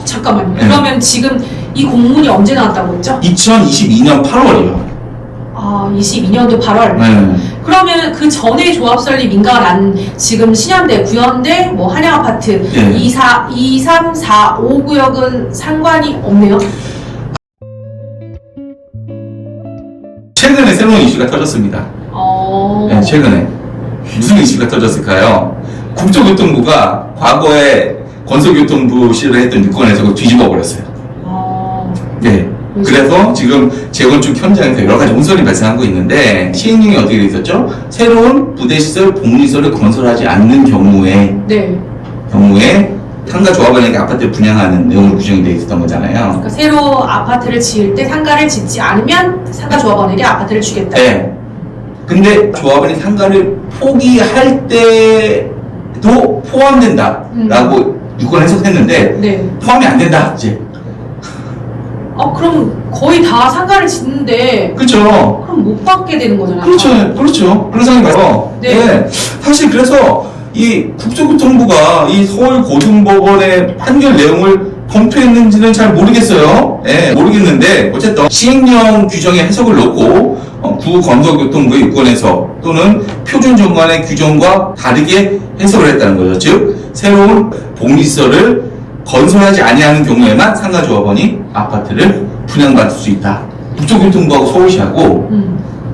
잠깐만요. 네. 그러면 지금 이 공문이 언제 나왔다고 했죠? 2022년 8월이요. 아, 22년도 8월. 네. 그러면 그 전에 조합 설립 인가가 난 지금 신현대, 구현대, 뭐 한양아파트 네. 2, 3, 4, 5구역은 상관이 없네요. 최근에 새로운 이슈가 터졌습니다. 네, 최근에. 무슨 이슈가 터졌을까요? 국토교통부가 과거에 건설교통부실을 했던 유권에서 그걸 뒤집어 버렸어요. 네. 그래서 지금 재건축 현장에서 여러 가지 혼선이 발생하고 있는데, 시행령이 어떻게 되어 있었죠? 새로운 부대시설, 복리시설을 건설하지 않는 경우에 상가 조합원에게 아파트를 분양하는 내용으로 규정이 되어 있었던 거잖아요. 그러니까 새로 아파트를 지을 때 상가를 짓지 않으면 상가 조합원에게 아파트를 주겠다. 네. 근데 조합원이 상가를 포기할 때도 포함된다라고 유권 해석했는데, 네. 포함이 안 된다, 이제. 그럼 거의 다 상가를 짓는데 그렇죠. 그럼 못 받게 되는 거잖아요. 그렇죠. 그런 상황이 봐요. 네. 사실 그래서 이 국토교통부가 이 서울고등법원의 판결 내용을 검토했는지는 잘 모르겠어요. 모르겠는데 어쨌든 시행령 규정의 해석을 놓고 구건설교통부의 유권에서 또는 표준정관의 규정과 다르게 해석을 했다는 거죠. 즉 새로운 복리시설을 건설하지 아니하는 경우에만 상가조합원이 아파트를 분양받을 수 있다. 국토교통부하고 서울시하고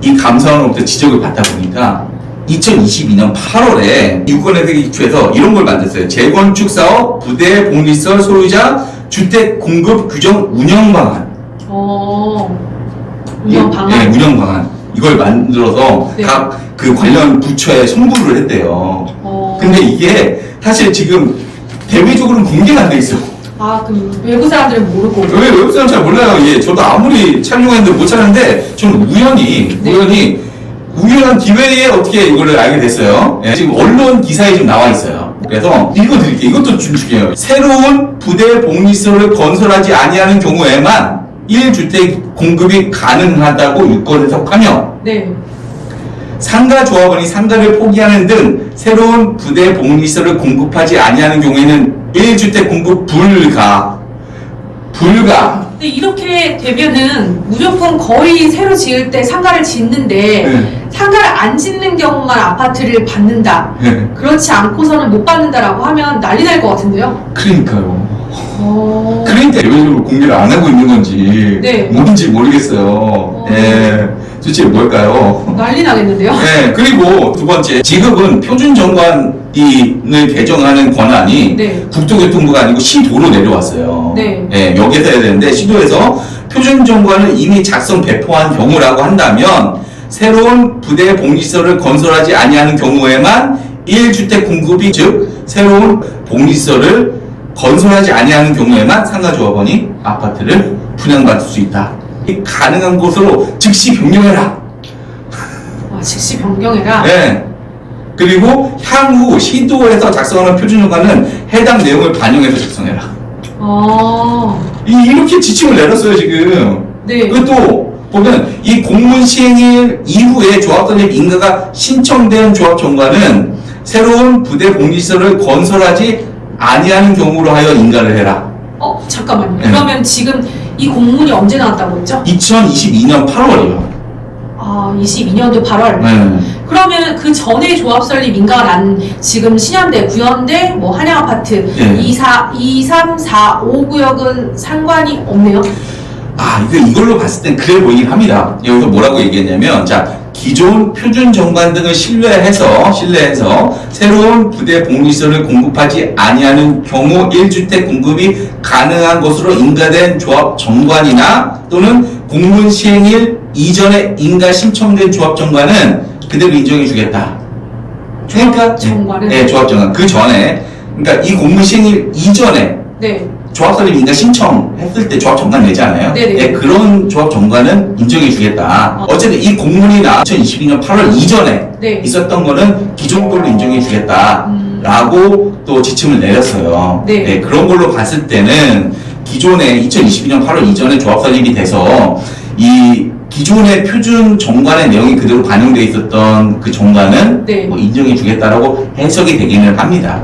이 감사원으로부터 지적을 받다 보니까 2022년 8월에 유권혜택기초에서 이런 걸 만들었어요. 재건축 사업 부대 복리시설 소유자 주택 공급 규정 운영 방안. 운영 방안. 네, 운영 방안. 이걸 만들어서 네. 각 그 관련 부처에 송부를 했대요. 근데 이게 사실 지금 대외적으로는 공개가 안 돼 있어. 그럼 외부 사람들은 모르고. 왜 외국 사람 잘 몰라요. 저도 아무리 촬영했는데 못 찾았는데 저는 우연한 기회에 어떻게 이거를 알게 됐어요. 지금 언론 기사에 좀 나와 있어요. 그래서 읽어드릴게요. 이것도 좀 중요해요. 새로운 부대 복리시설을 건설하지 아니하는 경우에만 1주택 공급이 가능하다고 유권 해석하며, 네. 상가 조합원이 상가를 포기하는 등 새로운 부대 복리시설을 공급하지 아니하는 경우에는 1주택 공급 불가. 근데 이렇게 되면은 무조건 거의 새로 지을 때 상가를 짓는데 상가를 안 짓는 경우만 아파트를 받는다. 그렇지 않고서는 못 받는다라고 하면 난리 날 것 같은데요? 그러니까요. 그러니까 외부적으로 공개를 안 하고 있는 건지 뭔지 모르겠어요. 도대체 뭘까요? 난리 나겠는데요? 그리고 두 번째, 지급은 표준정관을 개정하는 권한이 국토교통부가 아니고 시도로 내려왔어요. 여기에서 해야 되는데, 시도에서 표준정관을 이미 작성 배포한 경우라고 한다면 새로운 부대 복리시설을 건설하지 아니하는 경우에만 1주택 공급이, 즉 새로운 복리시설을 건설하지 아니하는 경우에만 상가조합원이 아파트를 분양받을 수 있다. 가능한 곳으로 즉시 변경해라. 즉시 변경해라? 그리고 향후 시도에서 작성하는 표준정관은 해당 내용을 반영해서 작성해라. 이렇게 지침을 내렸어요, 지금. 그것도 보면 이 공문 시행일 이후에 조합 설립 인가가 신청된 조합 정관은 새로운 부대 복리시설을 건설하지 아니하는 경우로 하여 인가를 해라. 잠깐만요. 그러면 지금 이 공문이 언제 나왔다고 했죠? 2022년 8월이요. 22년도 8월. 그러면 그 전에 조합 설립 인가가 난 지금 신현대, 구현대, 뭐 한양아파트 2, 3, 4, 5구역은 상관이 없네요. 이걸로 봤을 땐 그래 보이긴 합니다. 여기서 뭐라고 얘기했냐면, 기존 표준 정관 등을 신뢰해서 새로운 부대 복리시설을 공급하지 아니하는 경우 1주택 공급이 가능한 것으로 인가된 조합 정관이나 또는 공문 시행일 이전에 인가 신청된 조합 정관은 그대로 인정해 주겠다. 조합 정관은? 조합 정관. 그 전에, 그러니까 이 공문 시행일 이전에 조합 설립 인가 신청했을 때 조합 정관 내잖아요. 그런 조합 정관은 인정해 주겠다. 어쨌든 이 공문이 2022년 8월 이전에 있었던 거는 기존 걸로 인정해 주겠다. 라고 또 지침을 내렸어요. 그런 걸로 봤을 때는 기존에 2022년 8월 이전에 조합 설립이 돼서 이 기존의 표준 정관의 내용이 그대로 반영되어 있었던 그 정관은 뭐 인정해 주겠다라고 해석이 되기는 합니다.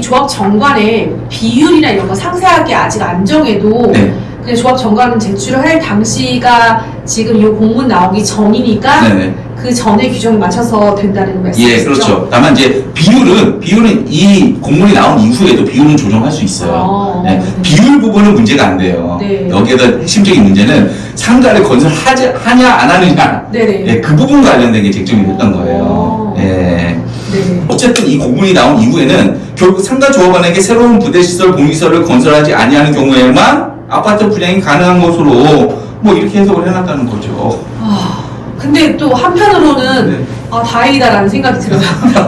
조합 정관의 비율이나 이런 거 상세하게 아직 안 정해도 네. 그냥 조합 정관은 제출을 할 당시가 지금 이 공문 나오기 전이니까 네네. 그 전에 규정에 맞춰서 된다는 말씀이시죠? 예, 그렇죠. 다만 이제 비율은 이 공문이 나온 이후에도 비율은 조정할 수 있어요. 네. 비율 부분은 문제가 안 돼요. 네. 여기에다 핵심적인 문제는 상가를 건설하냐 안 하느냐, 네네. 그 부분 관련된 게 쟁점이 됐던 거예요. 예. 네. 어쨌든 이 공문이 나온 이후에는 결국 상가 조합원에게 새로운 부대시설, 공유시설을 건설하지 아니하는 경우에만 아파트 분양이 가능한 것으로 뭐 이렇게 해석을 해놨다는 거죠. 근데 또 한편으로는 네. 다행이다라는 생각이 들어요.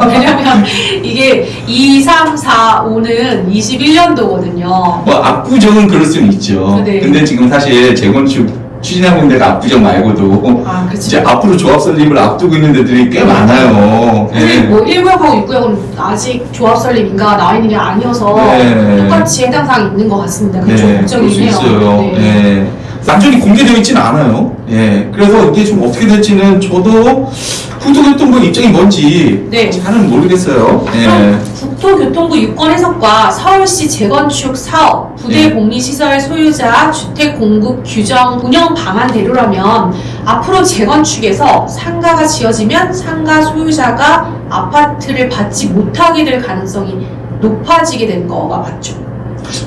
왜냐면 이게 2, 3, 4, 5는 21년도거든요. 뭐 압구정은 그럴 수는 있죠. 네. 근데 지금 사실 재건축 추진하고 있는 데가 압구정 말고도 그렇죠. 이제 앞으로 조합 설립을 앞두고 있는 데들이 꽤 많아요. 근데 예. 뭐 1구역하고 6구역은 아직 조합 설립 인가가 나와 있는 게 아니어서 네. 똑같이 해당 사항이 있는 것 같습니다. 그게 좀 그럴 걱정이긴 수 해요. 있어요. 네. 예. 완전히 공개되어 있지는 않아요. 예. 그래서 이게 좀 어떻게 될지는 저도 국토교통부 입장이 뭔지 네. 잘은 모르겠어요. 예. 그럼 국토교통부 유권 해석과 서울시 재건축 사업, 부대 네. 복리시설 소유자 주택 공급 규정 운영 방안대로라면 앞으로 재건축에서 상가가 지어지면 상가 소유자가 아파트를 받지 못하게 될 가능성이 높아지게 된 거가 맞죠?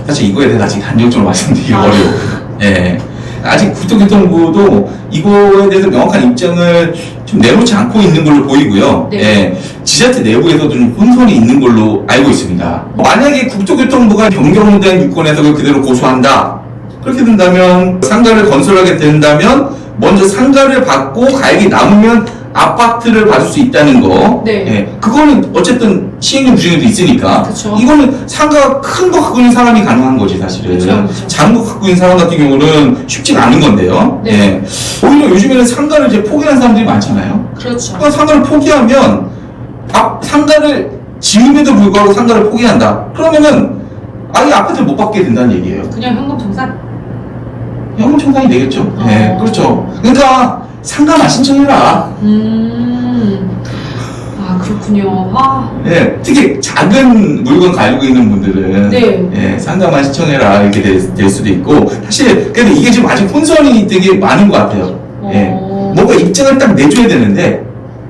사실 이거에 대해서 아직 단정적으로 말씀드리기 어려워요. 예. 아직 국토교통부도 이거에 대해서 명확한 입장을 좀 내놓지 않고 있는 걸로 보이고요. 네. 예. 지자체 내부에서도 좀 혼선이 있는 걸로 알고 있습니다. 만약에 국토교통부가 변경된 유권 해석을 그대로 고수한다. 그렇게 된다면 상가를 건설하게 된다면 먼저 상가를 받고 가액이 남으면 아파트를 받을 수 있다는 거. 네. 예. 그거는 어쨌든 시행령 규정에도 있으니까. 그쵸. 이거는 상가 큰 거 갖고 있는 사람이 가능한 거지 사실은. 그쵸, 그쵸. 작은 거 갖고 있는 사람 같은 경우는 쉽지가 않은 건데요. 네. 예. 오히려 요즘에는 상가를 이제 포기하는 사람들이 많잖아요. 그렇죠. 그러니까 상가를 포기하면 상가를 지음에도 불구하고 상가를 포기한다. 그러면은 아예 아파트를 못 받게 된다는 얘기예요. 그냥 현금 청산? 현금 청산이 되겠죠. 네, 그렇죠. 그러니까 상가만 신청해라. 그렇군요. 예, 특히 작은 물건 가지고 있는 분들은 네. 예, 상가만 신청해라 이렇게 될 수도 있고 사실 근데 이게 지금 아직 혼선이 되게 많은 것 같아요. 예, 뭔가 입장을 딱 내줘야 되는데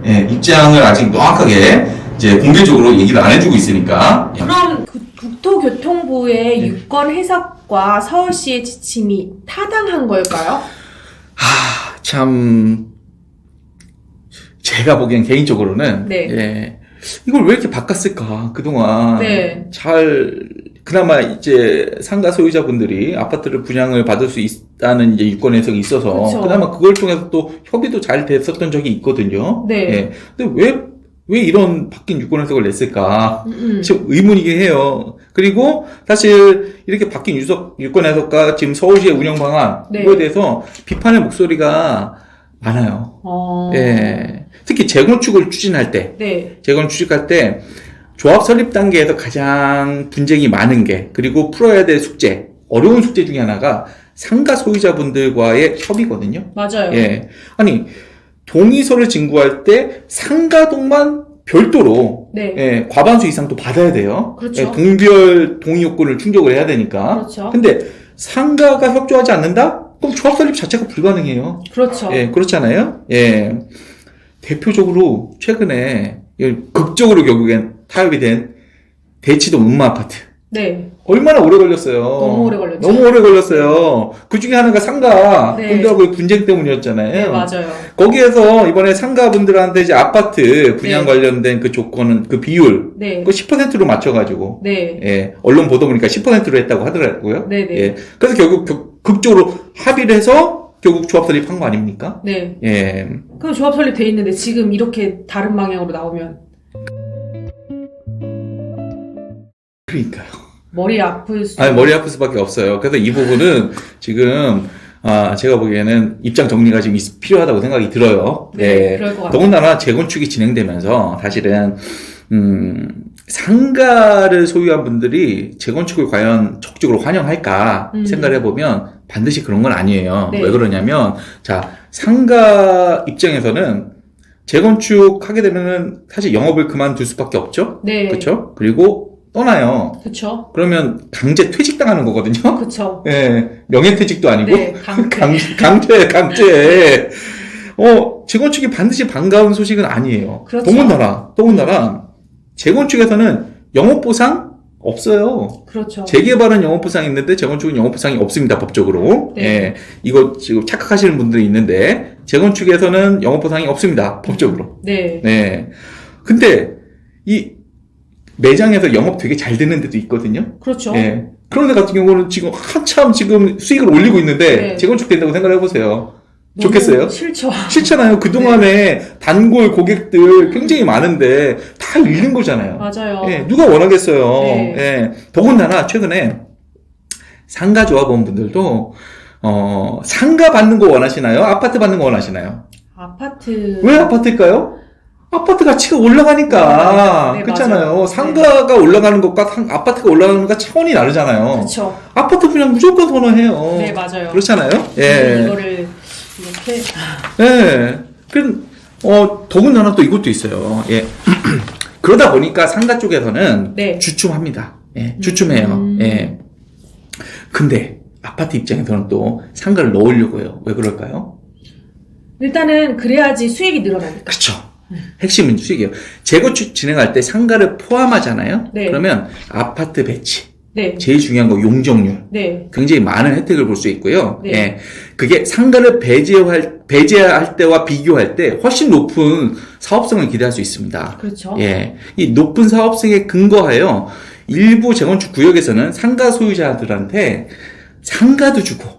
예, 입장을 아직 명확하게 이제 공개적으로 얘기를 안 해주고 있으니까 그럼 국토교통부의 네. 유권 해석과 서울시의 지침이 타당한 걸까요? 참 제가 보기엔 개인적으로는 네. 예, 이걸 왜 이렇게 바꿨을까 그동안 네. 그나마 이제 상가 소유자분들이 아파트를 분양을 받을 수 있다는 이제 유권 해석이 있어서 그쵸. 그나마 그걸 통해서 또 협의도 잘 됐었던 적이 있거든요. 네. 예. 근데 왜 이런 바뀐 유권 해석을 냈을까? 음. 지금 의문이긴 해요. 그리고 사실 이렇게 바뀐 유권 해석과 지금 서울시의 운영 방안 네. 이거에 대해서 비판의 목소리가 많아요. 예. 특히 재건축을 추진할 때, 네. 재건축할 때 조합 설립 단계에서 가장 분쟁이 많은 게 그리고 풀어야 될 숙제, 어려운 숙제 중에 하나가 상가 소유자분들과의 협의거든요. 맞아요. 예. 아니 동의서를 진구할 때 상가동만 별도로 네. 예, 과반수 이상 또 받아야 돼요. 그렇죠. 예, 동별 동의 요건을 충족을 해야 되니까. 그렇죠. 근데 상가가 협조하지 않는다? 그럼 조합 설립 자체가 불가능해요. 그렇죠. 예, 그렇잖아요. 예. 대표적으로 최근에 극적으로 결국엔 타협이 된 대치동 음마 아파트. 네. 얼마나 오래 걸렸어요. 너무 오래 걸렸죠. 너무 오래 걸렸어요. 그 중에 하나가 상가 네. 분들하고의 분쟁 때문이었잖아요. 네, 맞아요. 거기에서 이번에 상가분들한테 이제 아파트 분양 네. 관련된 그 조건은 그 비율 네. 그거 10%로 맞춰가지고 네. 예, 언론 보도 보니까 10%로 했다고 하더라고요. 네네. 예, 그래서 결국 극적으로 합의를 해서 결국 조합 설립한 거 아닙니까? 네. 예. 그럼 조합 설립돼 있는데 지금 이렇게 다른 방향으로 나오면 그러니까요. 머리 아플 수. 아니, 머리 아플 수밖에 없어요. 그래서 이 부분은 지금 제가 보기에는 입장 정리가 지금 필요하다고 생각이 들어요. 네, 그럴 것 같아요. 더군다나 재건축이 진행되면서 사실은 상가를 소유한 분들이 재건축을 과연 적극적으로 환영할까 생각을 해보면 반드시 그런 건 아니에요. 네. 왜 그러냐면 자 상가 입장에서는 재건축하게 되면은 사실 영업을 그만둘 수밖에 없죠. 네. 그렇죠? 그리고 떠나요. 그쵸. 그러면 강제 퇴직당하는 거거든요. 그쵸. 예, 명예퇴직도 아니고. 네, 강제. 재건축이 반드시 반가운 소식은 아니에요. 그렇죠. 더군다나, 재건축에서는 영업보상 없어요. 그렇죠. 재개발은 영업보상이 있는데 재건축은 영업보상이 없습니다, 법적으로. 네. 예, 이거 지금 착각하시는 분들이 있는데, 재건축에서는 영업보상이 없습니다, 법적으로. 네. 네. 근데, 이 매장에서 영업 되게 잘 되는 데도 있거든요. 그렇죠. 예. 그런 데 같은 경우는 지금 한참 지금 수익을 올리고 있는데, 네. 재건축 된다고 생각을 해보세요. 좋겠어요? 싫죠. 싫잖아요. 그동안에 단골 고객들 굉장히 많은데 다 잃는 거잖아요. 맞아요. 예, 누가 원하겠어요. 네. 예, 더군다나 최근에 상가 조합원분들도 상가 받는 거 원하시나요? 아파트 받는 거 원하시나요? 아파트. 왜 아파트일까요? 아파트 가치가 올라가니까. 네, 그렇잖아요. 맞아요. 상가가 올라가는 것과 아파트가 올라가는 것과 차원이 다르잖아요. 그렇죠. 아파트 분양 무조건 선호해요. 네, 맞아요. 그렇잖아요. 예. 이거를 이렇게. 예. 더군다나 또 이것도 있어요. 예. 그러다 보니까 상가 쪽에서는 네. 주춤합니다. 예. 주춤해요. 예. 근데 아파트 입장에서는 또 상가를 넣으려고 해요. 왜 그럴까요? 일단은 그래야지 수익이 늘어나니까. 그쵸. 핵심은 수익이에요. 재건축 진행할 때 상가를 포함하잖아요. 네. 그러면 아파트 배치. 네. 제일 중요한 거 용적률. 네. 굉장히 많은 혜택을 볼 수 있고요. 네. 예. 그게 상가를 배제할 때와 비교할 때 훨씬 높은 사업성을 기대할 수 있습니다. 그렇죠. 예. 이 높은 사업성에 근거하여 일부 재건축 구역에서는 상가 소유자들한테 상가도 주고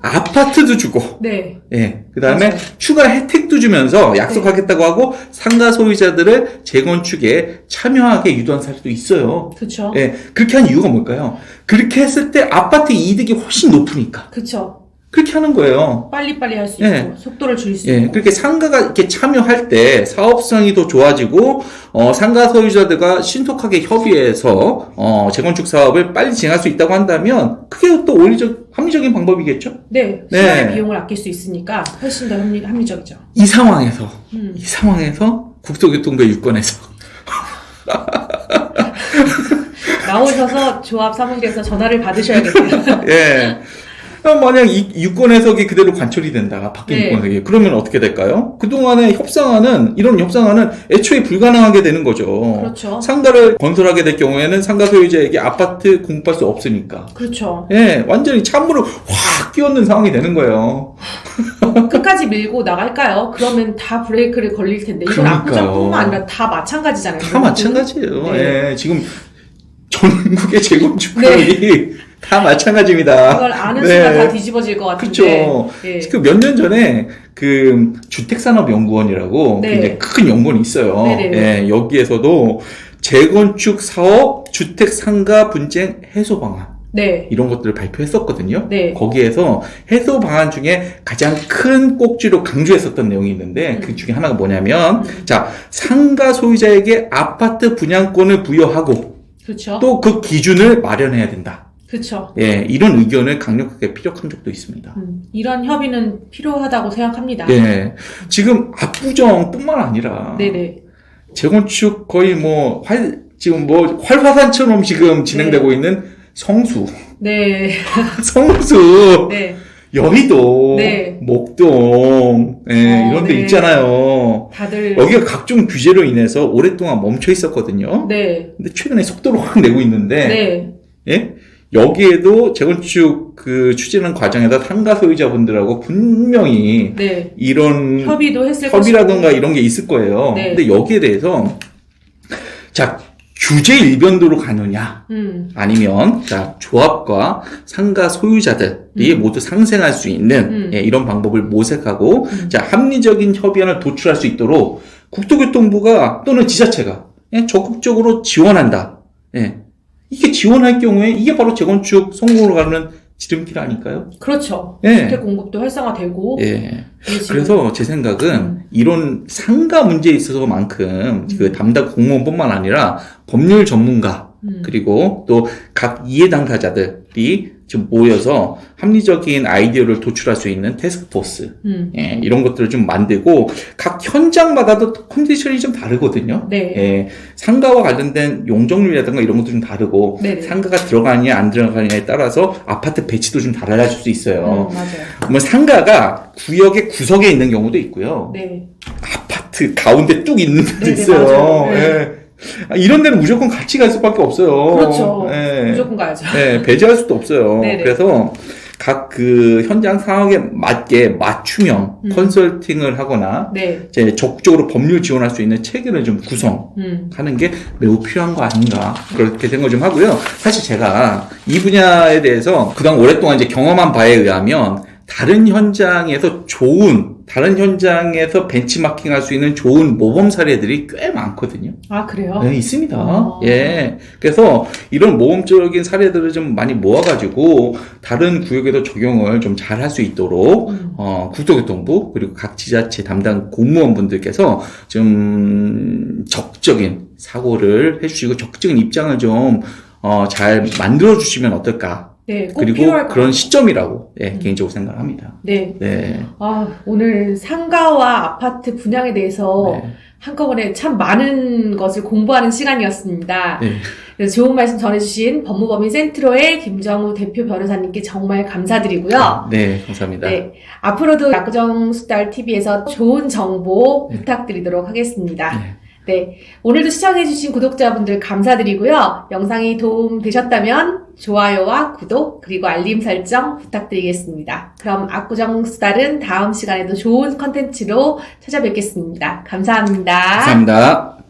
아파트도 주고, 네. 예. 그 다음에 맞아요. 추가 혜택도 주면서 약속하겠다고 하고 상가 소유자들을 재건축에 참여하게 유도한 사례도 있어요. 그쵸. 예. 그렇게 한 이유가 뭘까요? 그렇게 했을 때 아파트 이득이 훨씬 높으니까. 그쵸. 그렇게 하는 거예요. 빨리빨리 할 수 예. 있고, 속도를 줄일 수 예. 있고. 그렇게 상가가 이렇게 참여할 때 사업성이 더 좋아지고, 상가 소유자들과 신속하게 협의해서, 재건축 사업을 빨리 진행할 수 있다고 한다면, 그게 또 합리적인 방법이겠죠? 네. 네. 시간의 비용을 아낄 수 있으니까 훨씬 더 합리적이죠. 이 상황에서 국토교통부 유권에서 나오셔서 조합 사무실에서 전화를 받으셔야겠어요. 예. 만약 이 유권 해석이 그대로 관철이 된다. 바뀐 네. 유권 해석이. 그러면 어떻게 될까요? 그동안의 이런 협상안은 애초에 불가능하게 되는 거죠. 그렇죠. 상가를 건설하게 될 경우에는 상가 소유자에게 아파트 공급할 수 없으니까. 그렇죠. 예, 완전히 찬물을 확 끼얹는 상황이 되는 거예요. 끝까지 밀고 나갈까요? 그러면 다 브레이크를 걸릴 텐데. 이건 그러니까요. 압구정뿐만 아니라 다 마찬가지잖아요. 다 마찬가지예요. 네. 예, 지금 전국의 재건축이 다 마찬가지입니다. 그걸 아는 순간 다 뒤집어질 것 같은데. 그렇죠. 예. 그 몇 년 전에 그 주택산업연구원이라고 네. 굉장히 큰 연구원이 있어요. 네네네. 예, 여기에서도 재건축 사업 주택 상가 분쟁 해소 방안 네. 이런 것들을 발표했었거든요. 네. 거기에서 해소 방안 중에 가장 큰 꼭지로 강조했었던 내용이 있는데 그 중에 하나가 뭐냐면 자, 상가 소유자에게 아파트 분양권을 부여하고 그렇죠. 또 그 기준을 마련해야 된다. 그렇죠. 예, 이런 의견을 강력하게 피력한 적도 있습니다. 이런 협의는 필요하다고 생각합니다. 예, 지금 압구정뿐만 아니라 네네. 재건축 거의 지금 활화산처럼 지금 진행되고 있는 성수, 네. 성수, 네. 여의도, 네. 목동, 예, 이런 데 네. 있잖아요. 다들. 여기가 각종 규제로 인해서 오랫동안 멈춰 있었거든요. 네. 근데 최근에 속도를 확 내고 있는데, 네. 예? 여기에도 재건축 추진하는 과정에서 상가 소유자분들하고 분명히 네. 이런 협의도 했을 협의라던가 것이고. 이런 게 있을 거예요. 네. 근데 여기에 대해서 자, 규제 일변도로 가느냐 아니면 자, 조합과 상가 소유자들이 모두 상생할 수 있는 예, 이런 방법을 모색하고 자, 합리적인 협의안을 도출할 수 있도록 국토교통부가 또는 지자체가 예, 적극적으로 지원한다. 예. 이게 지원할 경우에 이게 바로 재건축 성공으로 가는 지름길 아닐까요? 그렇죠. 예. 주택 공급도 활성화되고. 예. 지금. 그래서 제 생각은 이런 상가 문제에 있어서만큼 그 담당 공무원뿐만 아니라 법률 전문가 그리고 또 각 이해 당사자들이 좀 모여서 합리적인 아이디어를 도출할 수 있는 태스크포스 예, 이런 것들을 좀 만들고 각 현장마다도 컨디션이 좀 다르거든요. 네. 예, 상가와 관련된 용적률이라든가 이런 것도 좀 다르고 네네. 상가가 들어가느냐 안 들어가느냐에 따라서 아파트 배치도 좀 달라질 수 있어요. 맞아요. 뭐 상가가 구역의 구석에 있는 경우도 있고요. 네. 아파트 가운데 뚝 있는 데도 네네, 있어요. 맞아요. 네. 예. 이런 데는 무조건 같이 갈 수밖에 없어요. 그렇죠. 예. 무조건 가야죠. 예, 배제할 수도 없어요. 네네. 그래서 각 그 현장 상황에 맞게 맞춤형 컨설팅을 하거나 네. 이제 적극적으로 법률 지원할 수 있는 체계를 좀 구성하는 게 매우 필요한 거 아닌가 그렇게 생각 좀 하고요. 사실 제가 이 분야에 대해서 그동안 오랫동안 이제 경험한 바에 의하면 다른 현장에서 벤치마킹 할 수 있는 좋은 모범 사례들이 꽤 많거든요. 아, 그래요? 네, 있습니다. 예. 그래서 이런 모범적인 사례들을 좀 많이 모아가지고 다른 구역에도 적용을 좀 잘 할 수 있도록, 국토교통부, 그리고 각 지자체 담당 공무원분들께서 좀 적극적인 사고를 해주시고 적극적인 입장을 좀, 잘 만들어주시면 어떨까. 네, 꼭 그리고 필요할 것 그런 같아요. 시점이라고, 예, 개인적으로 생각합니다. 네. 네. 아, 오늘 상가와 아파트 분양에 대해서 네. 한꺼번에 참 많은 것을 공부하는 시간이었습니다. 네. 그래서 좋은 말씀 전해주신 법무법인 센트로의 김정우 대표 변호사님께 정말 감사드리고요. 네, 감사합니다. 네, 앞으로도 약정 수달 TV에서 좋은 정보 부탁드리도록 하겠습니다. 네, 오늘도 시청해주신 구독자분들 감사드리고요. 영상이 도움 되셨다면 좋아요와 구독 그리고 알림 설정 부탁드리겠습니다. 그럼 압구정 수달은 다음 시간에도 좋은 컨텐츠로 찾아뵙겠습니다. 감사합니다. 감사합니다.